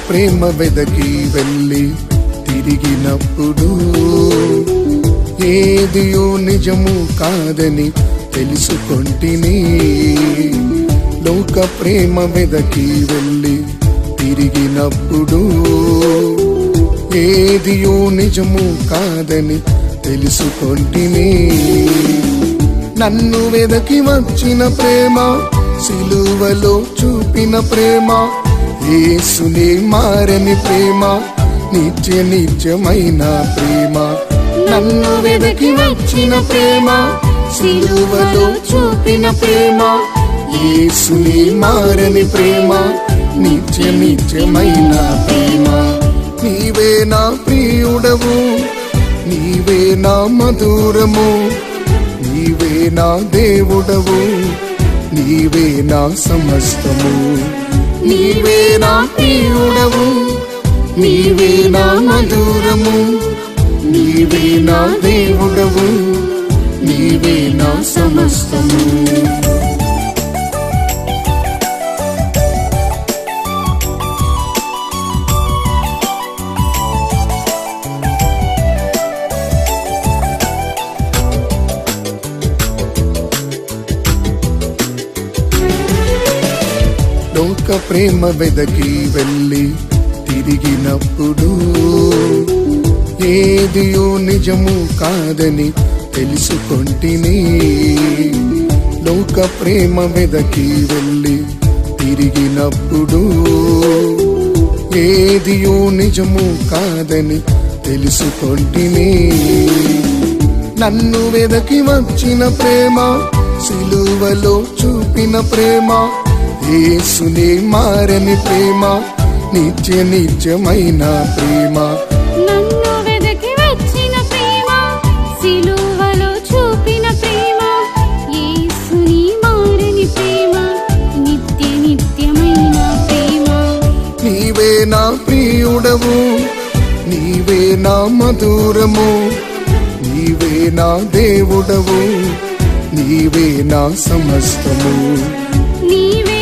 ప్రేమ వెదకి వెళ్ళి తిరిగినప్పుడు ఏదియో నిజము కాదని తెలుసుకొంటిని. లోక ప్రేమ వెదకి వెళ్ళి తిరిగినప్పుడు ఏదియో నిజము కాదని తెలుసుకొంటిని. నన్ను వెదకి వచ్చిన ప్రేమ, సిలువలో చూపిన ప్రేమ, యేసునే మారని ప్రేమ, నిత్య నిత్యమైన ప్రేమ. నన్ను వెదకి వచ్చిన ప్రేమ, సిలువలో చూపిన ప్రేమ, యేసునే మారని ప్రేమ, నిత్య నిత్యమైన ప్రేమ. నీవే నా ప్రియుడవు, నీవే నా మధురము, నీవే నా దేవుడవు, నీవే నా సమస్తము. నీవే నా ప్రియుడవు, నీవే నా మధురము, నీవే నా దేవుడవు, నీవే నా సమస్తము. లోక ప్రేమ వెదకి వెళ్ళి తిరిగినప్పుడు ఏదియో నిజము కాదని తెలుసుకొంటిని. లోక ప్రేమ వెదకి వెళ్ళి తిరిగినప్పుడు ఏదియో నిజము కాదని తెలుసుకొంటిని. నన్ను వెదకి వచ్చిన ప్రేమ, సిలువలో చూపిన ప్రేమ, యేసునే మారని ప్రేమ, నిత్య నిత్యమైన ప్రేమ. నన్ను వెదకి వచ్చిన ప్రేమ, సిలువలో చూపిన ప్రేమ, యేసుని మారని ప్రేమ, నిత్య నిత్యమైన ప్రేమ. నీవే నా ప్రియుడవు, నీవే నా మధురము, నీవే నా దేవుడవు, నీవే నా సమస్తము. నీవే